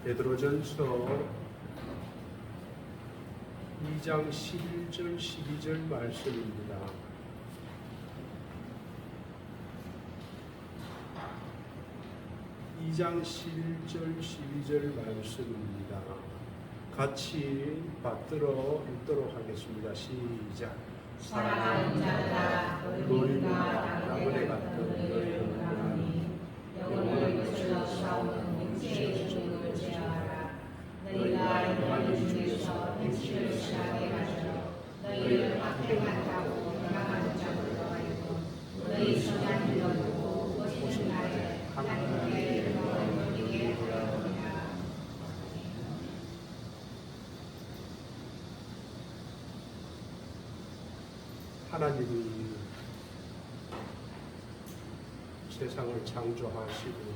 베드로전서 2장 11절 12절 말씀입니다. (2장 11절 12절) 말씀입니다. 같이 받들어 읽도록 하겠습니다. 시작. 사랑하는 자들아, 너희가 나그네 같은 너희를 원하니 영혼을 거슬러 싸우는 육체의 종을 제하라. 너희가 영원히 주에서 행실을 시하게 하시어 너희를 박해한다고 변함하는 자들로 하여금 너희 선한 일을 보고 오시는 날에 하나님께 영광을 돌리게 하였느니라. 하나님이 세상을 창조하시고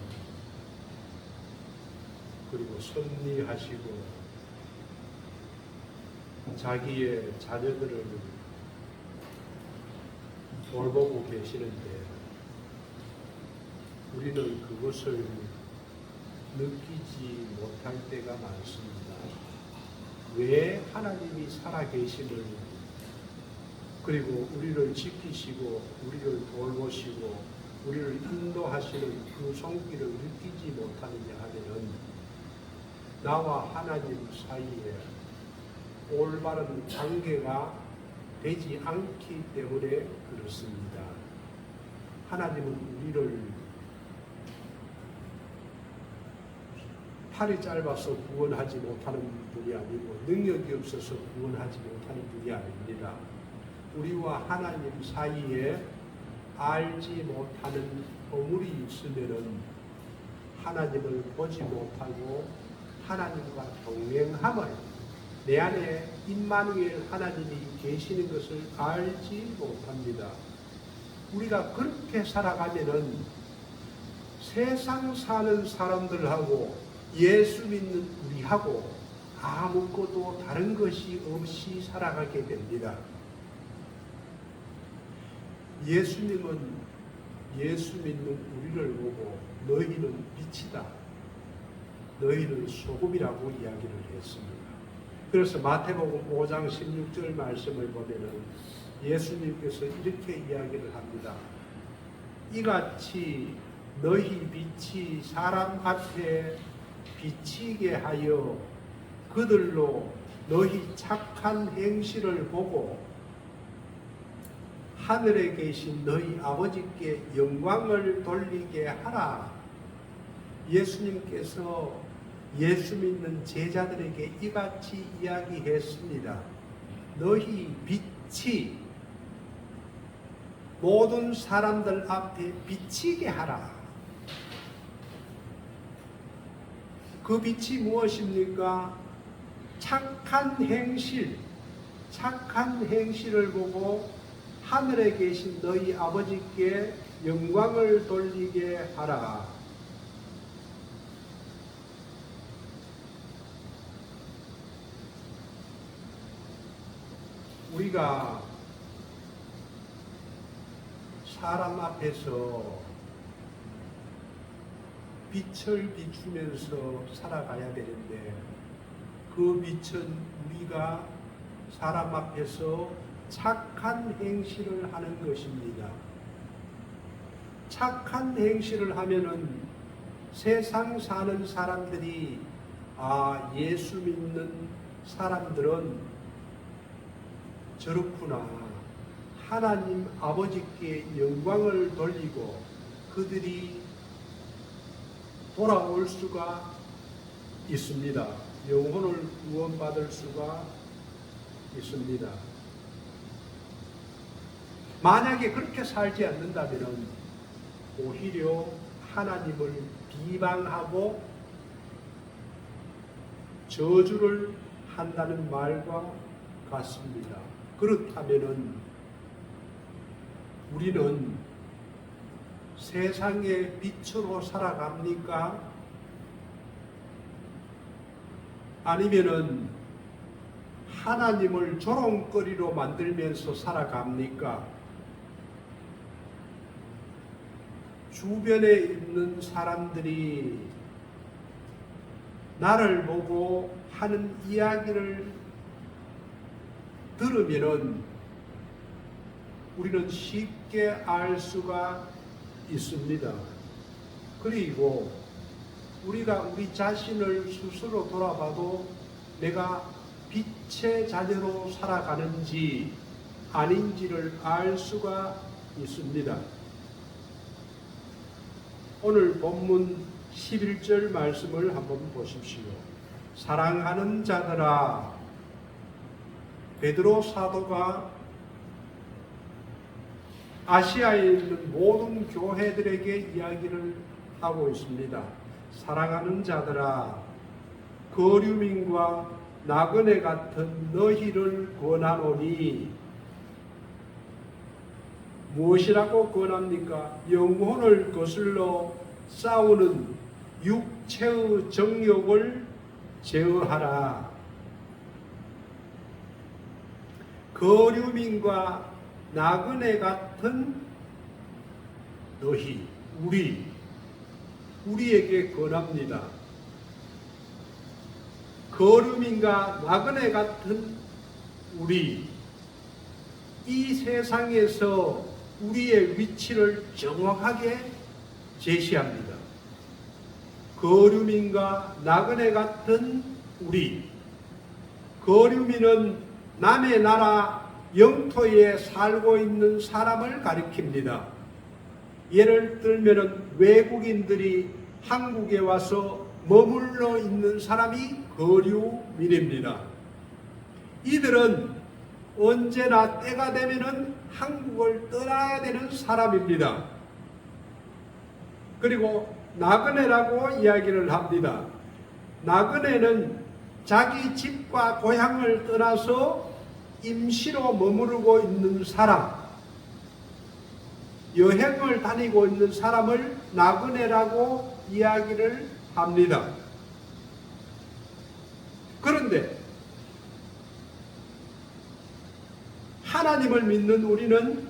그리고 섭리하시고 자기의 자녀들을 돌보고 계시는데 우리는 그것을 느끼지 못할 때가 많습니다. 왜 하나님이 살아계심을 그리고 우리를 지키시고 우리를 돌보시고 우리를 인도하시는 그 손길을 느끼지 못하느냐 하면은 나와 하나님 사이에 올바른 관계가 되지 않기 때문에 그렇습니다. 하나님은 우리를 팔이 짧아서 구원하지 못하는 분이 아니고 능력이 없어서 구원하지 못하는 분이 아닙니다. 우리와 하나님 사이에 알지 못하는 허물이 있으면은 하나님을 보지 못하고 하나님과 동행함을 내 안에 임마누엘 하나님이 계시는 것을 알지 못합니다. 우리가 그렇게 살아가면은 세상 사는 사람들하고 예수 믿는 우리하고 아무것도 다른 것이 없이 살아가게 됩니다. 예수님은 예수 믿는 우리를 보고 너희는 빛이다. 너희는 소금이라고 이야기를 했습니다. 그래서 마태복음 5장 16절 말씀을 보면은 예수님께서 이렇게 이야기를 합니다. 이같이 너희 빛이 사람 앞에 비치게 하여 그들로 너희 착한 행실을 보고 하늘에 계신 너희 아버지께 영광을 돌리게 하라. 예수님께서 예수 믿는 제자들에게 이같이 이야기했습니다. 너희 빛이 모든 사람들 앞에 비치게 하라. 그 빛이 무엇입니까? 착한 행실, 착한 행실을 보고 하늘에 계신 너희 아버지께 영광을 돌리게 하라. 우리가 사람 앞에서 빛을 비추면서 살아가야 되는데 그 빛은 우리가 사람 앞에서 착한 행실을 하는 것입니다. 착한 행실을 하면은 세상 사는 사람들이 예수 믿는 사람들은 저렇구나. 하나님 아버지께 영광을 돌리고 그들이 돌아올 수가 있습니다. 영혼을 구원받을 수가 있습니다. 만약에 그렇게 살지 않는다면 오히려 하나님을 비방하고 저주를 한다는 말과 같습니다. 그렇다면 우리는 세상의 빛으로 살아갑니까? 아니면은 하나님을 조롱거리로 만들면서 살아갑니까? 주변에 있는 사람들이 나를 보고 하는 이야기를 들으면은 우리는 쉽게 알 수가 있습니다. 그리고 우리가 우리 자신을 스스로 돌아봐도 내가 빛의 자녀로 살아가는지 아닌지를 알 수가 있습니다. 오늘 본문 11절 말씀을 한번 보십시오. 사랑하는 자들아, 베드로 사도가 아시아에 있는 모든 교회들에게 이야기를 하고 있습니다. 사랑하는 자들아, 거류민과 나그네 같은 너희를 권하노니, 무엇이라고 권합니까? 영혼을 거슬러 싸우는 육체의 정욕을 제어하라. 거류민과 나그네 같은 너희, 우리에게 권합니다. 거류민과 나그네 같은 우리, 이 세상에서 우리의 위치를 정확하게 제시합니다. 거류민과 나그네 같은 우리, 거류민은 남의 나라 영토에 살고 있는 사람을 가리킵니다. 예를 들면 외국인들이 한국에 와서 머물러 있는 사람이 거류민입니다. 이들은 언제나 때가 되면은 한국을 떠나야 되는 사람입니다. 그리고 나그네라고 이야기를 합니다. 나그네는 자기 집과 고향을 떠나서 임시로 머무르고 있는 사람, 여행을 다니고 있는 사람을 나그네라고 이야기를 합니다. 그런데 하나님을 믿는 우리는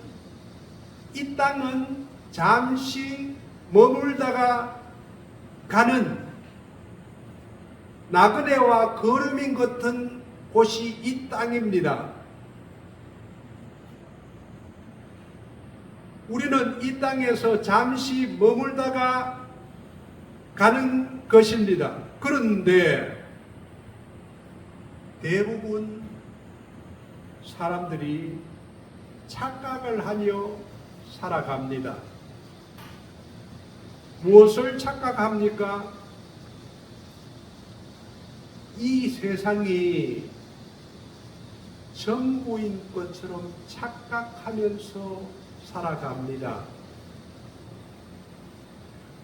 이 땅은 잠시 머물다가 가는 나그네와 거류민 같은 곳이 이 땅입니다. 우리는 이 땅에서 잠시 머물다가 가는 것입니다. 그런데 대부분 사람들이 착각을 하며 살아갑니다. 무엇을 착각합니까? 이 세상이 천국인 것처럼 착각하면서 살아갑니다.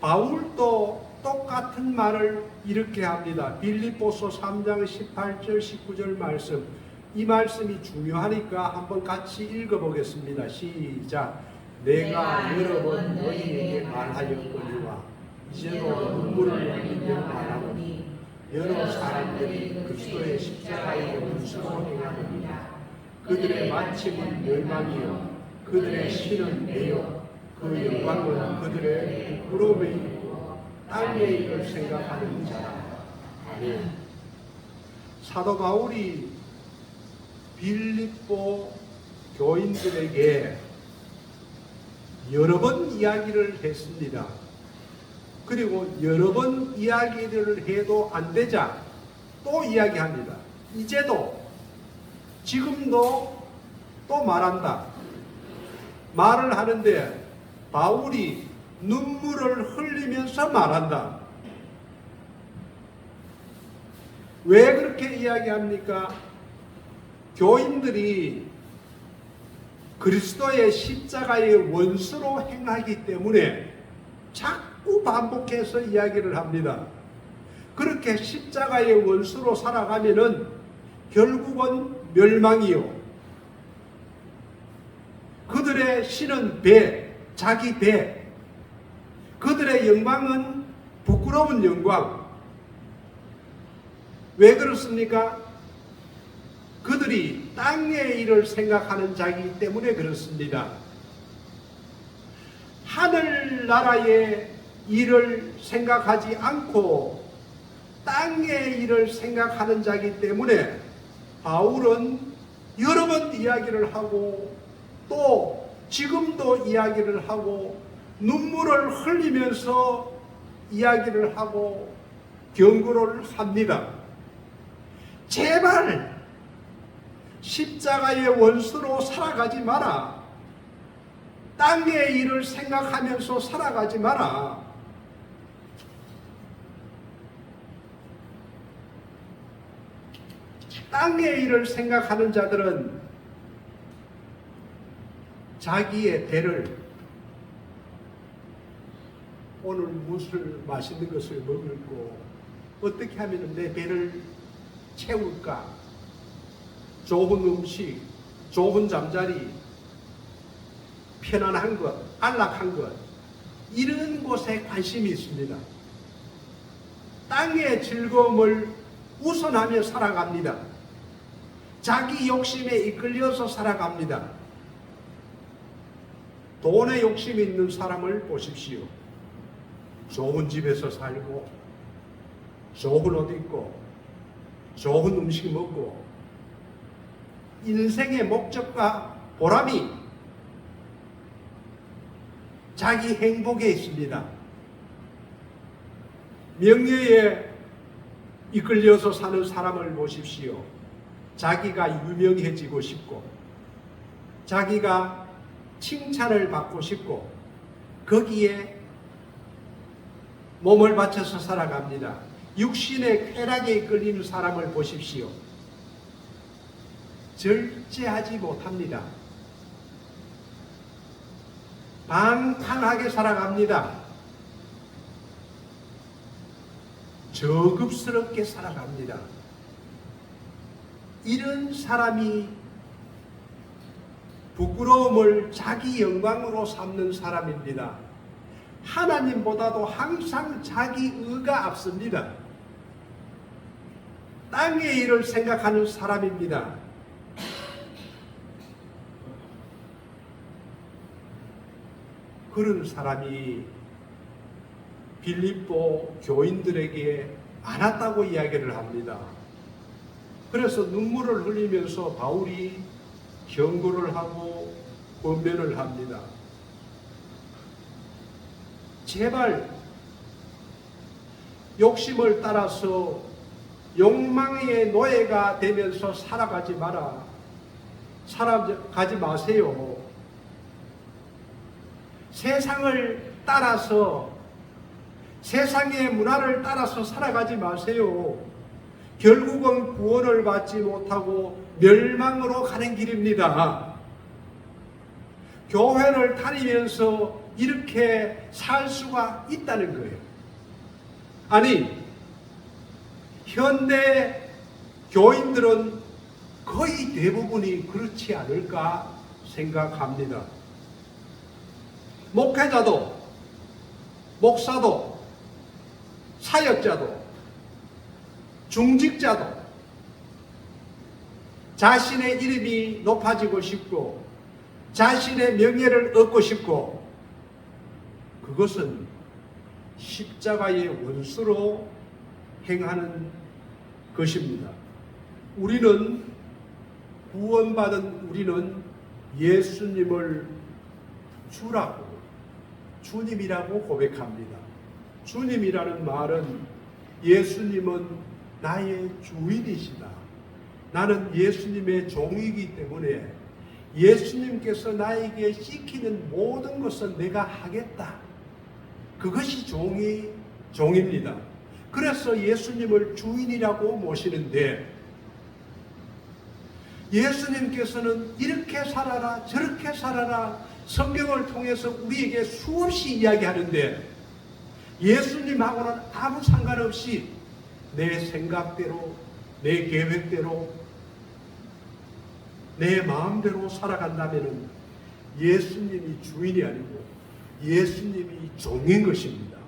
바울도 똑같은 말을 이렇게 합니다. 빌립보서 3장 18절 19절 말씀, 이 말씀이 중요하니까 한번 같이 읽어보겠습니다. 시작. 내가 여러 번 너희에게 말하였거니와 이제도 눈물을 흘리며 말하노니 여러 사람들이 그리스도의 십자가의 원수로 행하느니라. 그들의 마침은 멸망이요 그들의 신은 매요 그 영광은 그들의 부끄러움이고 땅의 일을 생각하는 자라. 아멘. 사도 바울이 빌립보 교인들에게 여러 번 이야기를 했습니다. 그리고 여러 번 이야기를 해도 안 되자 또 이야기합니다. 이제도 지금도 또 말한다. 말을 하는데 바울이 눈물을 흘리면서 말한다. 왜 그렇게 이야기합니까? 교인들이 그리스도의 십자가의 원수로 행하기 때문에 자꾸 반복해서 이야기를 합니다. 그렇게 십자가의 원수로 살아가면은 결국은 멸망이요. 그들의 신은 배, 자기 배. 그들의 영광은 부끄러운 영광. 왜 그렇습니까? 그들이 땅의 일을 생각하는 자이기 때문에 그렇습니다. 하늘나라의 일을 생각하지 않고 땅의 일을 생각하는 자이기 때문에 바울은 여러 번 이야기를 하고 또 지금도 이야기를 하고 눈물을 흘리면서 이야기를 하고 경고를 합니다. 제발 십자가의 원수로 살아가지 마라. 땅의 일을 생각하면서 살아가지 마라. 땅의 일을 생각하는 자들은 자기의 배를 오늘 무슨 맛있는 것을 먹을고 어떻게 하면 내 배를 채울까? 좋은 음식, 좋은 잠자리, 편안한 것, 안락한 것, 이런 곳에 관심이 있습니다. 땅의 즐거움을 우선하며 살아갑니다. 자기 욕심에 이끌려서 살아갑니다. 돈에 욕심이 있는 사람을 보십시오. 좋은 집에서 살고 좋은 옷 입고 좋은 음식 먹고 인생의 목적과 보람이 자기 행복에 있습니다. 명예에 이끌려서 사는 사람을 보십시오. 자기가 유명해지고 싶고 자기가 칭찬을 받고 싶고 거기에 몸을 바쳐서 살아갑니다. 육신의 쾌락에 이끌리는 사람을 보십시오. 절제하지 못합니다. 방탕하게 살아갑니다. 저급스럽게 살아갑니다. 이런 사람이 부끄러움을 자기 영광으로 삼는 사람입니다. 하나님보다도 항상 자기 의가 앞섭니다. 땅의 일을 생각하는 사람입니다. 그런 사람이 빌립보 교인들에게 많았다고 이야기를 합니다. 그래서 눈물을 흘리면서 바울이 경고를 하고 권면을 합니다. 제발 욕심을 따라서 욕망의 노예가 되면서 살아가지 마라. 살아가지 마세요. 세상을 따라서 세상의 문화를 따라서 살아가지 마세요. 결국은 구원을 받지 못하고 멸망으로 가는 길입니다. 교회를 다니면서 이렇게 살 수가 있다는 거예요. 아니, 현대 교인들은 거의 대부분이 그렇지 않을까 생각합니다. 목회자도, 목사도, 사역자도, 중직자도 자신의 이름이 높아지고 싶고 자신의 명예를 얻고 싶고 그것은 십자가의 원수로 행하는 것입니다. 우리는 구원받은 우리는 예수님을 주라고 주님이라고 고백합니다. 주님이라는 말은 예수님은 나의 주인이시다. 나는 예수님의 종이기 때문에 예수님께서 나에게 시키는 모든 것은 내가 하겠다. 그것이 종입니다. 그래서 예수님을 주인이라고 모시는데 예수님께서는 이렇게 살아라 저렇게 살아라 성경을 통해서 우리에게 수없이 이야기하는데 예수님하고는 아무 상관없이 내 생각대로 내 계획대로 내 마음대로 살아간다면 예수님이 주인이 아니고 예수님이 종인 것입니다.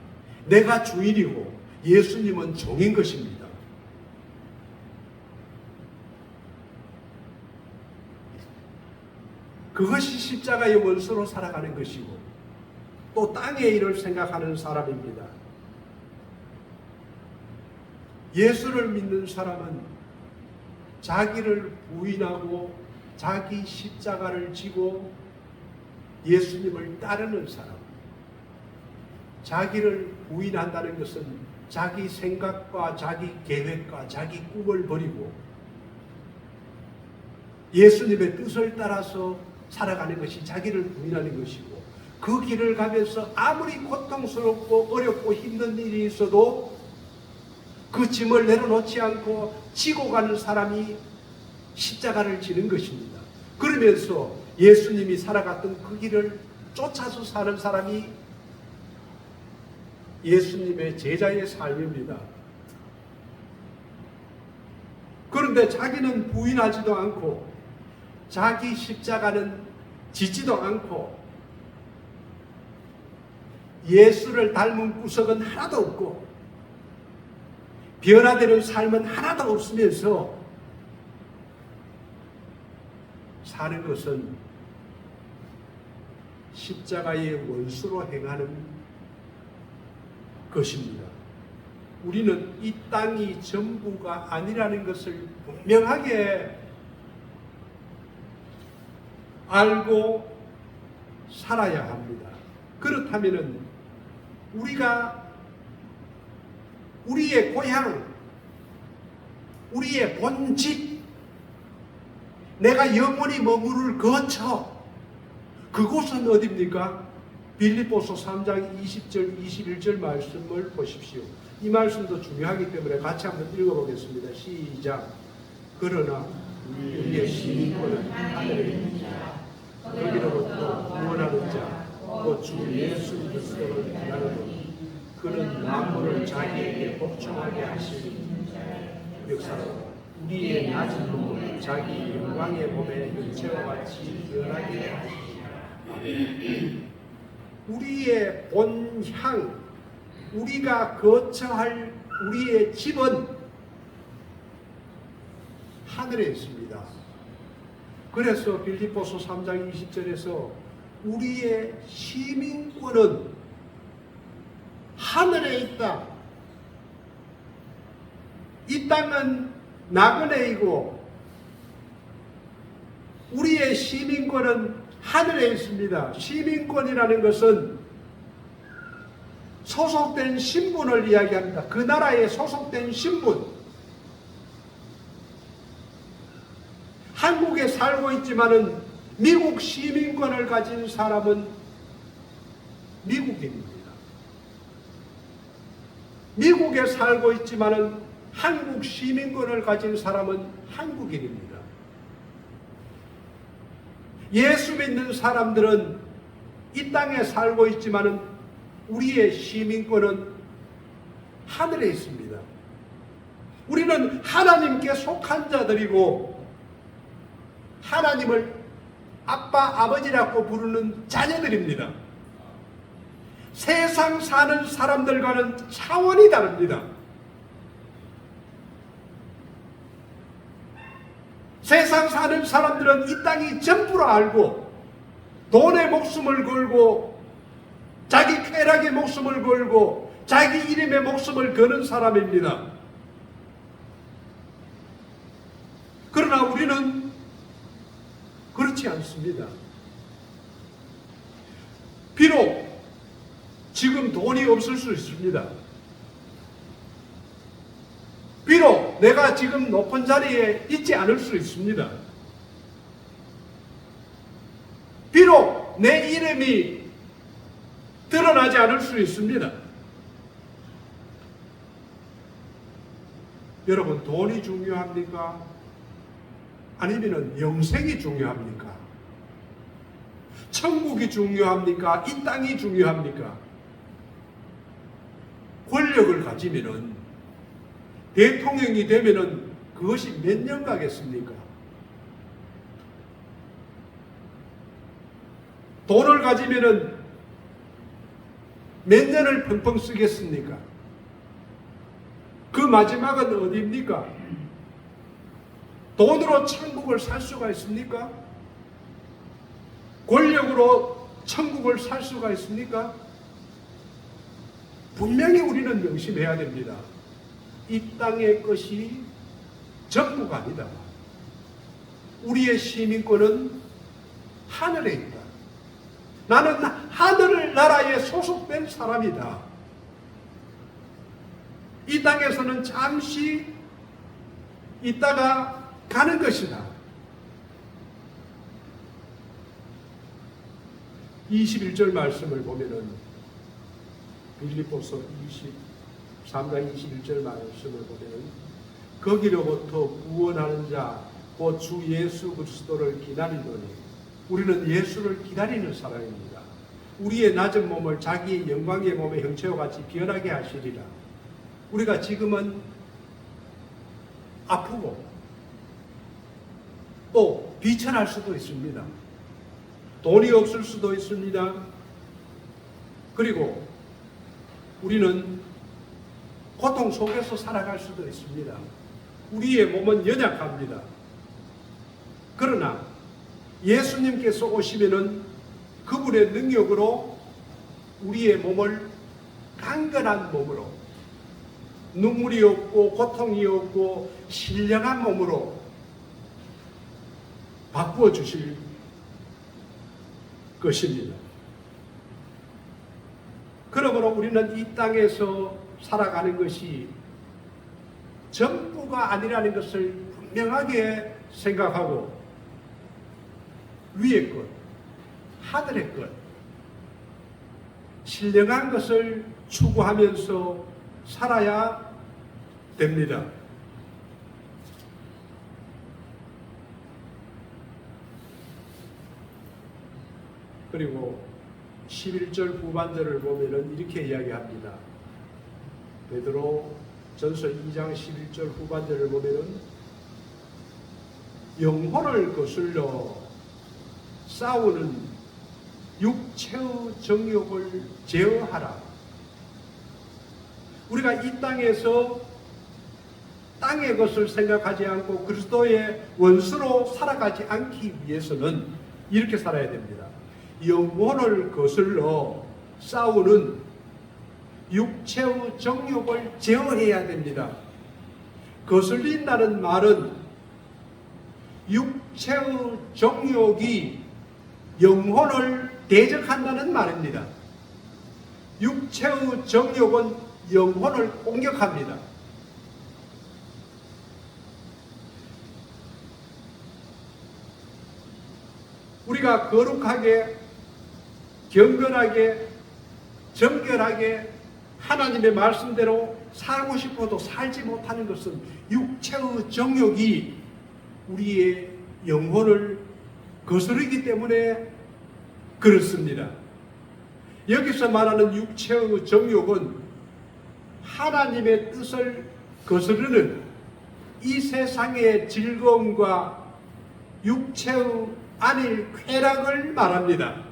내가 주인이고 예수님은 종인 것입니다. 그것이 십자가의 원수로 살아가는 것이고 또 땅의 일을 생각하는 사람입니다. 예수를 믿는 사람은 자기를 부인하고 자기 십자가를 지고 예수님을 따르는 사람. 자기를 부인한다는 것은 자기 생각과 자기 계획과 자기 꿈을 버리고 예수님의 뜻을 따라서 살아가는 것이 자기를 부인하는 것이고, 그 길을 가면서 아무리 고통스럽고 어렵고 힘든 일이 있어도 그 짐을 내려놓지 않고 지고 가는 사람이 십자가를 지는 것입니다. 그러면서 예수님이 살아갔던 그 길을 쫓아서 사는 사람이 예수님의 제자의 삶입니다. 그런데 자기는 부인하지도 않고 자기 십자가는 지지도 않고 예수를 닮은 구석은 하나도 없고 변화되는 삶은 하나도 없으면서 사는 것은 십자가의 원수로 행하는 것입니다. 우리는 이 땅이 전부가 아니라는 것을 분명하게 알고 살아야 합니다. 그렇다면 우리가 우리의 고향, 우리의 본집, 내가 영원히 머무를 거처, 그곳은 어디입니까? 빌립보서 3장 20절 21절 말씀을 보십시오. 이 말씀도 중요하기 때문에 같이 한번 읽어보겠습니다. 시작. 그러나 우리의 시민권은 하늘에 있는 자, 거기로부터 구원하는 자, 곧 주 예수 그리스도를 기다리노니 그는 만물을 자기에게 복종하게 하시는 역사로 우리의 낮은 몸을 자기 영광의 몸에 육체와 같이 변하게 하시니라. 우리의 본향, 우리가 거처할 우리의 집은 하늘에 있습니다. 그래서 빌립보서 3장 20절에서 우리의 시민권은 하늘에 있다. 이 땅은 나그네이고 우리의 시민권은 하늘에 있습니다. 시민권이라는 것은 소속된 신분을 이야기합니다. 그 나라에 소속된 신분. 한국에 살고 있지만은 미국 시민권을 가진 사람은 미국인입니다. 미국에 살고 있지만은 한국 시민권을 가진 사람은 한국인입니다. 예수 믿는 사람들은 이 땅에 살고 있지만은 우리의 시민권은 하늘에 있습니다. 우리는 하나님께 속한 자들이고 하나님을 아빠, 아버지라고 부르는 자녀들입니다. 세상 사는 사람들과는 차원이 다릅니다. 세상 사는 사람들은 이 땅이 전부로 알고 돈에 목숨을 걸고 자기 쾌락에 목숨을 걸고 자기 이름에 목숨을 거는 사람입니다. 그러나 우리는 그렇지 않습니다. 비록 지금 돈이 없을 수 있습니다. 비록 내가 지금 높은 자리에 있지 않을 수 있습니다. 비록 내 이름이 드러나지 않을 수 있습니다. 여러분, 돈이 중요합니까? 아니면 영생이 중요합니까? 천국이 중요합니까? 이 땅이 중요합니까? 권력을 가지면은 대통령이 되면은 그것이 몇 년 가겠습니까? 돈을 가지면은 몇 년을 펑펑 쓰겠습니까? 그 마지막은 어디입니까? 돈으로 천국을 살 수가 있습니까? 권력으로 천국을 살 수가 있습니까? 분명히 우리는 명심해야 됩니다. 이 땅의 것이 전부가 아니다. 우리의 시민권은 하늘에 있다. 나는 하늘 나라에 소속된 사람이다. 이 땅에서는 잠시 있다가 가는 것이다. 21절 말씀을 보면은 빌립보서 3장 21절 말씀을 보면은 거기로부터 구원하는 자 곧 주 예수 그리스도를 기다리노니 우리는 예수를 기다리는 사람입니다. 우리의 낮은 몸을 자기의 영광의 몸의 형체와 같이 변하게 하시리라. 우리가 지금은 아프고 또 비천할 수도 있습니다. 돈이 없을 수도 있습니다. 그리고 우리는 고통 속에서 살아갈 수도 있습니다. 우리의 몸은 연약합니다. 그러나 예수님께서 오시면은 그분의 능력으로 우리의 몸을 강건한 몸으로 눈물이 없고 고통이 없고 신령한 몸으로 바꾸어 주실 것입니다. 그러므로 우리는 이 땅에서 살아가는 것이 전부가 아니라는 것을 분명하게 생각하고 위의 것, 하늘의 것, 신령한 것을 추구하면서 살아야 됩니다. 그리고 11절 후반절을 보면은 이렇게 이야기합니다. 베드로 전서 2장 11절 후반절을 보면은 영혼을 거슬러 싸우는 육체의 정욕을 제어하라. 우리가 이 땅에서 땅의 것을 생각하지 않고 그리스도의 원수로 살아가지 않기 위해서는 이렇게 살아야 됩니다. 영혼을 거슬러 싸우는 육체의 정욕을 제어해야 됩니다. 거슬린다는 말은 육체의 정욕이 영혼을 대적한다는 말입니다. 육체의 정욕은 영혼을 공격합니다. 우리가 거룩하게, 경건하게, 정결하게 하나님의 말씀대로 살고 싶어도 살지 못하는 것은 육체의 정욕이 우리의 영혼을 거스르기 때문에 그렇습니다. 여기서 말하는 육체의 정욕은 하나님의 뜻을 거스르는 이 세상의 즐거움과 육체의 안일 쾌락을 말합니다.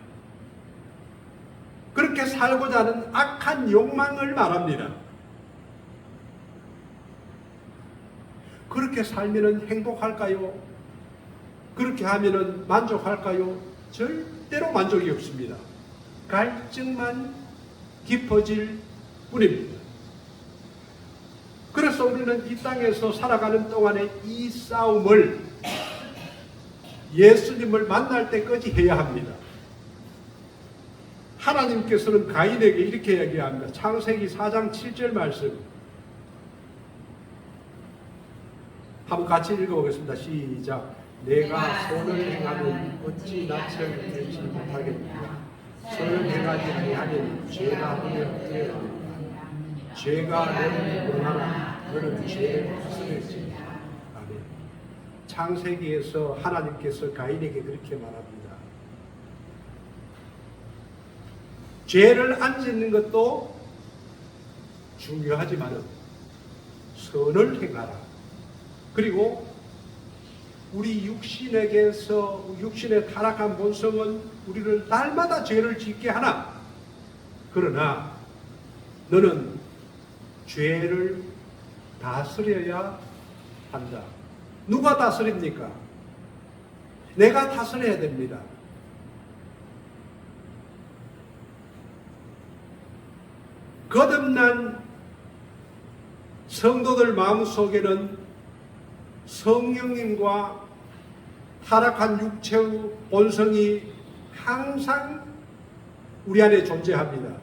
그렇게 살고자 하는 악한 욕망을 말합니다. 그렇게 살면은 행복할까요? 그렇게 하면은 만족할까요? 절대로 만족이 없습니다. 갈증만 깊어질 뿐입니다. 그래서 우리는 이 땅에서 살아가는 동안에 이 싸움을 예수님을 만날 때까지 해야 합니다. 하나님께서는 가인에게 이렇게 이야기합니다. 창세기 4장 7절 말씀 한번 같이 읽어보겠습니다. 시작. 내가 선을 행하면 어찌 낯을 들지 못하겠느냐. 선을 행하지 아니하면 죄가 너를 뛰어납니다. 죄가 너를 원하나 너는 죄를 쓰겠지. 아멘. 창세기에서 하나님께서 가인에게 그렇게 말합니다. 죄를 안 짓는 것도 중요하지만 선을 행하라. 그리고 우리 육신의 타락한 본성은 우리를 날마다 죄를 짓게 하나, 그러나 너는 죄를 다스려야 한다. 누가 다스립니까? 내가 다스려야 됩니다. 거듭난 성도들 마음속에는 성령님과 타락한 육체의 본성이 항상 우리 안에 존재합니다.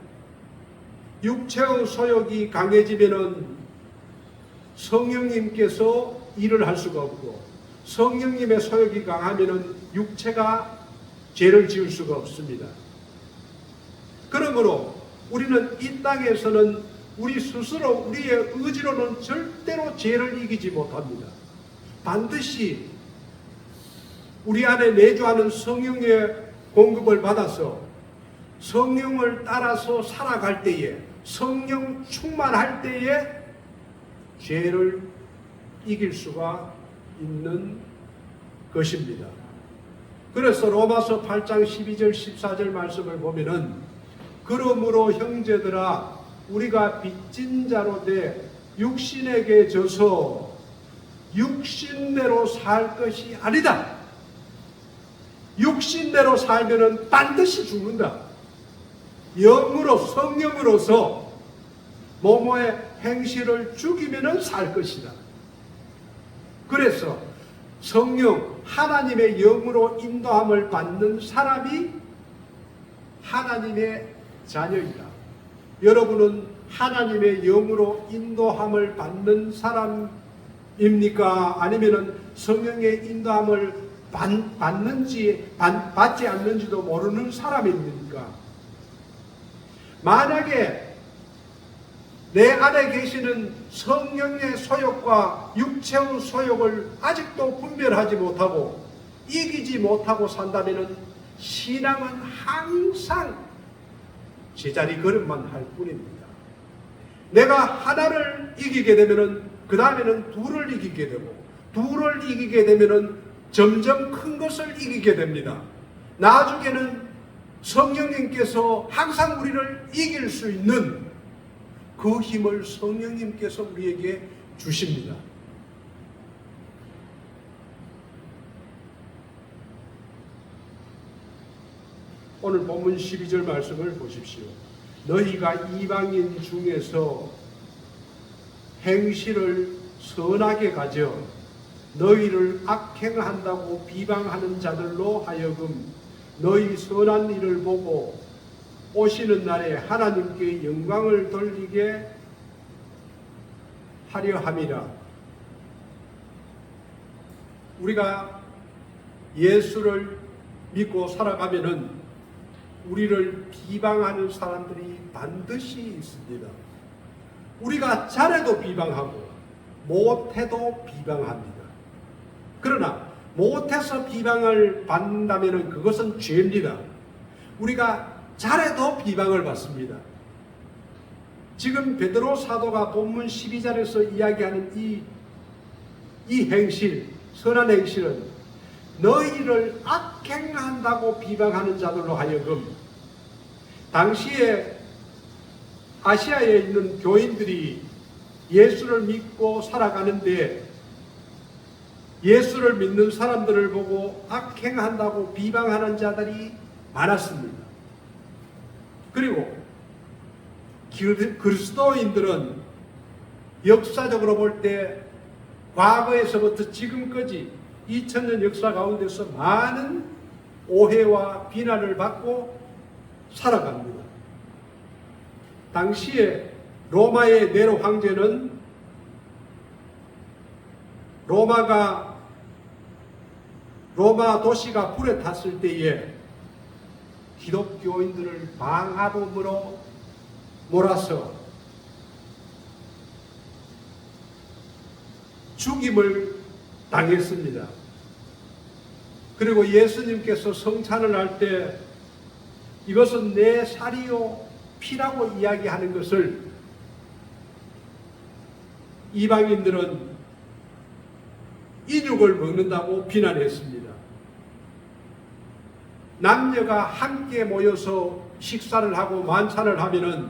육체의 소욕이 강해지면은 성령님께서 일을 할 수가 없고, 성령님의 소욕이 강하면은 육체가 죄를 지을 수가 없습니다. 그러므로 우리는 이 땅에서는 우리 스스로 우리의 의지로는 절대로 죄를 이기지 못합니다. 반드시 우리 안에 내주하는 성령의 공급을 받아서 성령을 따라서 살아갈 때에, 성령 충만할 때에 죄를 이길 수가 있는 것입니다. 그래서 로마서 8장 12절 14절 말씀을 보면은, 그러므로 형제들아 우리가 빚진 자로 돼 육신에게 져서 육신대로 살 것이 아니다. 육신대로 살면은 반드시 죽는다. 영으로, 성령으로서 몸의 행실을 죽이면은 살 것이다. 그래서 성령, 하나님의 영으로 인도함을 받는 사람이 하나님의 자녀이다. 여러분은 하나님의 영으로 인도함을 받는 사람입니까? 아니면은 성령의 인도함을 받는지 받지 않는지도 모르는 사람입니까? 만약에 내 안에 계시는 성령의 소욕과 육체의 소욕을 아직도 분별하지 못하고 이기지 못하고 산다면 신앙은 항상 제자리 걸음만 할 뿐입니다. 내가 하나를 이기게 되면 그 다음에는 둘을 이기게 되고, 둘을 이기게 되면 점점 큰 것을 이기게 됩니다. 나중에는 성령님께서 항상 우리를 이길 수 있는 그 힘을 성령님께서 우리에게 주십니다. 오늘 본문 12절 말씀을 보십시오. 너희가 이방인 중에서 행실을 선하게 가져 너희를 악행한다고 비방하는 자들로 하여금 너희 선한 일을 보고 오시는 날에 하나님께 영광을 돌리게 하려 함이라. 우리가 예수를 믿고 살아가면은 우리를 비방하는 사람들이 반드시 있습니다. 우리가 잘해도 비방하고 못해도 비방합니다. 그러나 못해서 비방을 받는다면 그것은 죄입니다. 우리가 잘해도 비방을 받습니다. 지금 베드로 사도가 본문 12절에서 이야기하는 이 행실, 선한 행실은 너희를 악행한다고 비방하는 자들로 하여금, 당시에 아시아에 있는 교인들이 예수를 믿고 살아가는데 예수를 믿는 사람들을 보고 악행한다고 비방하는 자들이 많았습니다. 그리고 그리스도인들은 역사적으로 볼 때 과거에서부터 지금까지 2000년 역사 가운데서 많은 오해와 비난을 받고 살아갑니다. 당시에 로마의 네로 황제는 로마 도시가 불에 탔을 때에 기독교인들을 방화범으로 몰아서 죽임을 당했습니다. 그리고 예수님께서 성찬을 할 때 이것은 내 살이요 피라고 이야기하는 것을 이방인들은 인육을 먹는다고 비난했습니다. 남녀가 함께 모여서 식사를 하고 만찬을 하면은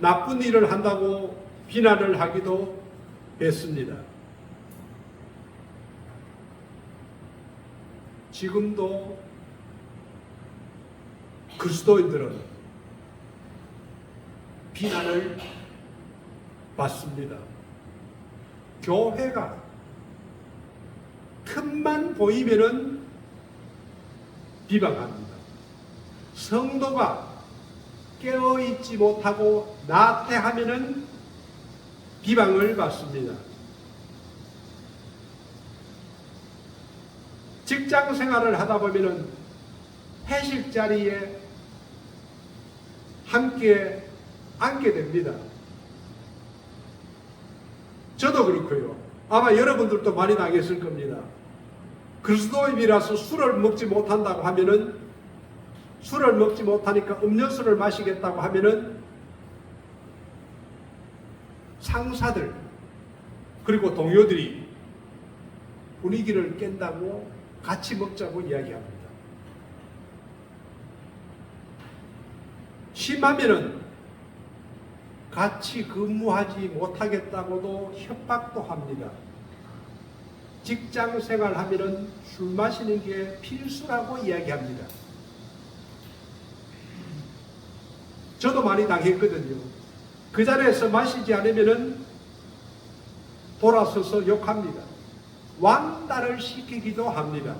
나쁜 일을 한다고 비난을 하기도 했습니다. 지금도 그리스도인들은 비난을 받습니다. 교회가 틈만 보이면은 비방합니다. 성도가 깨어있지 못하고 나태하면은 비방을 받습니다. 직장 생활을 하다 보면은 회식 자리에 함께 앉게 됩니다. 저도 그렇고요. 아마 여러분들도 많이 당했을 겁니다. 그리스도인이라서 술을 먹지 못한다고 하면은, 술을 먹지 못하니까 음료수를 마시겠다고 하면은 상사들 그리고 동료들이 분위기를 깬다고 같이 먹자고 이야기합니다. 심하면은 같이 근무하지 못하겠다고도 협박도 합니다. 직장 생활하면은 술 마시는 게 필수라고 이야기합니다. 저도 많이 당했거든요. 그 자리에서 마시지 않으면은 돌아서서 욕합니다. 왕따를 시키기도 합니다.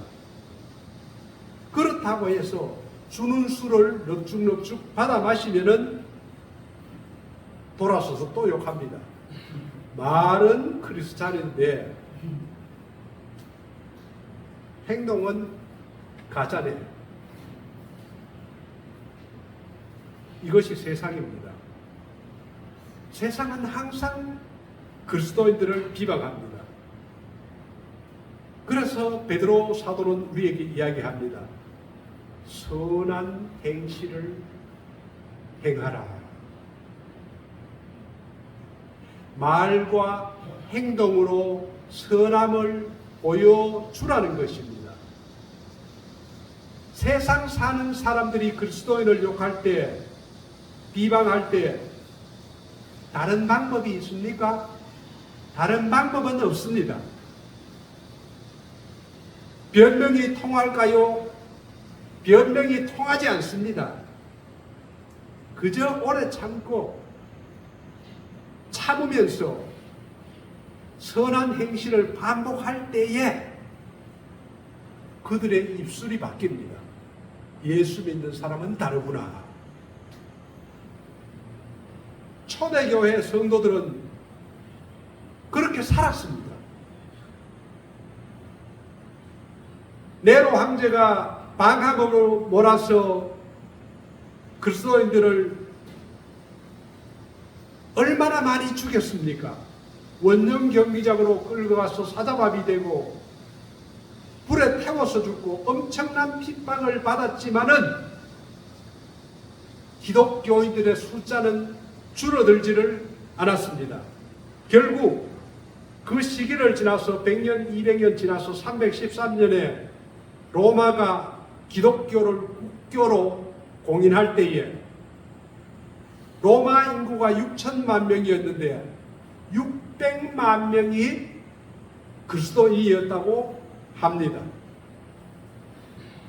그렇다고 해서 주는 술을 넉죽넉죽 받아 마시면은 돌아서서 또 욕합니다. 말은 크리스찬인데 행동은 가짜네요. 이것이 세상입니다. 세상은 항상 그리스도인들을 비방합니다. 그래서 베드로 사도는 우리에게 이야기합니다. 선한 행실을 행하라. 말과 행동으로 선함을 보여주라는 것입니다. 세상 사는 사람들이 그리스도인을 욕할 때, 비방할 때 다른 방법이 있습니까? 다른 방법은 없습니다. 변명이 통할까요? 변명이 통하지 않습니다. 그저 오래 참으면서 선한 행실을 반복할 때에 그들의 입술이 바뀝니다. 예수 믿는 사람은 다르구나. 초대교회 성도들은 그렇게 살았습니다. 네로 황제가 방학으로 몰아서 그리스도인들을 얼마나 많이 죽였습니까? 원정 경기장으로 끌고 가서 사자밥이 되고 불에 태워서 죽고 엄청난 핍박을 받았지만은 기독교인들의 숫자는 줄어들지를 않았습니다. 결국 그 시기를 지나서 100년, 200년 지나서 313년에 로마가 기독교를 국교로 공인할 때에 로마 인구가 6천만 명이었는데 600만 명이 그리스도인이었다고 합니다.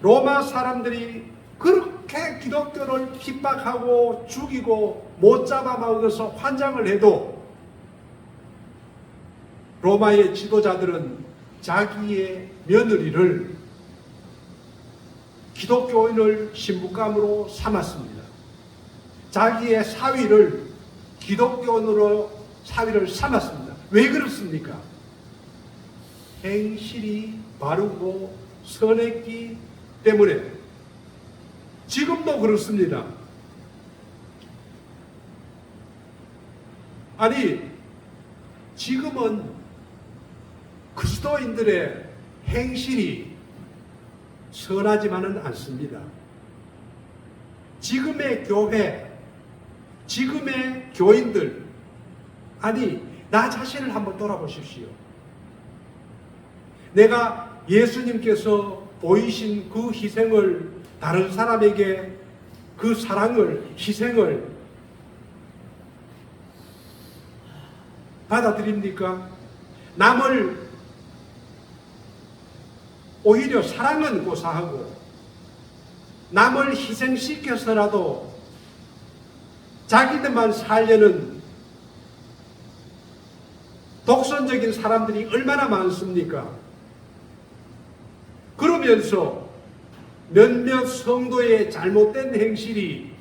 로마 사람들이 그렇게 기독교를 핍박하고 죽이고 못 잡아먹어서 환장을 해도 로마의 지도자들은 자기의 며느리를 기독교인을 신부감으로 삼았습니다. 자기의 사위를 기독교인으로 사위를 삼았습니다. 왜 그렇습니까? 행실이 바르고 선했기 때문에. 지금도 그렇습니다. 아니, 지금은 그리스도인들의 행실이 선하지만은 않습니다. 지금의 교회, 지금의 교인들, 아니, 나 자신을 한번 돌아보십시오. 내가 예수님께서 보이신 그 희생을, 다른 사람에게 그 사랑을, 희생을 받아들입니까? 남을 오히려 사랑은 고사하고 남을 희생시켜서라도 자기들만 살려는 독선적인 사람들이 얼마나 많습니까? 그러면서 몇몇 성도의 잘못된 행실이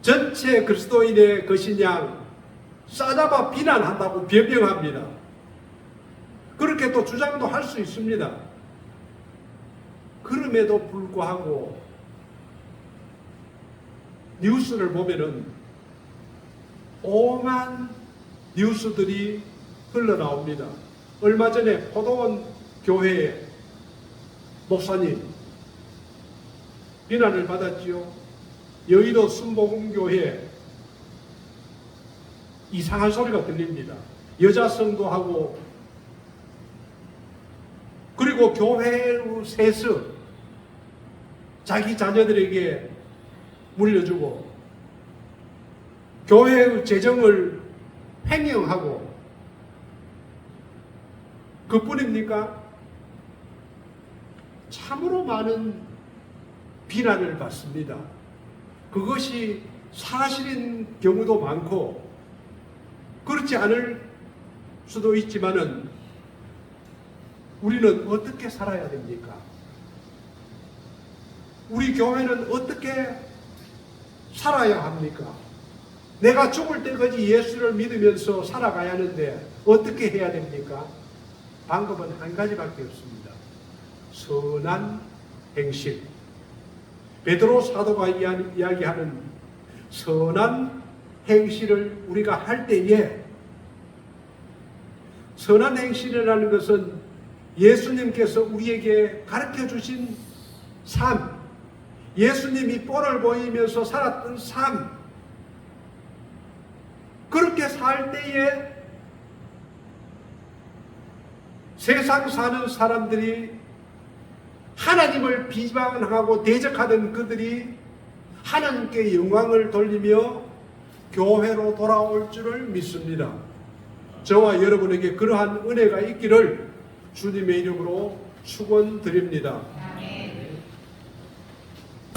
전체 그리스도인의 것이냐 싸잡아 비난한다고 변명합니다. 그렇게 또 주장도 할 수 있습니다. 그럼에도 불구하고 뉴스를 보면은 오만 뉴스들이 흘러나옵니다. 얼마 전에 포도원 교회의 목사님 비난을 받았지요. 여의도 순복음교회 이상한 소리가 들립니다. 여자 성도하고 그리고 교회의 세습 자기 자녀들에게 물려주고 교회의 재정을 횡령하고 그뿐입니까? 참으로 많은 비난을 받습니다. 그것이 사실인 경우도 많고 그렇지 않을 수도 있지만은 우리는 어떻게 살아야 됩니까? 우리 교회는 어떻게 살아야 합니까? 내가 죽을 때까지 예수를 믿으면서 살아가야 하는데 어떻게 해야 됩니까? 방법은 한 가지밖에 없습니다. 선한 행실. 베드로 사도가 이야기하는 선한 행실을 우리가 할 때에 선한 행실이라는 것은 예수님께서 우리에게 가르쳐 주신 삶, 예수님이 꼴을 보이면서 살았던 삶, 그렇게 살 때에 세상 사는 사람들이 하나님을 비방하고 대적하던 그들이 하나님께 영광을 돌리며 교회로 돌아올 줄을 믿습니다. 저와 여러분에게 그러한 은혜가 있기를 주님의 이름으로 축원드립니다.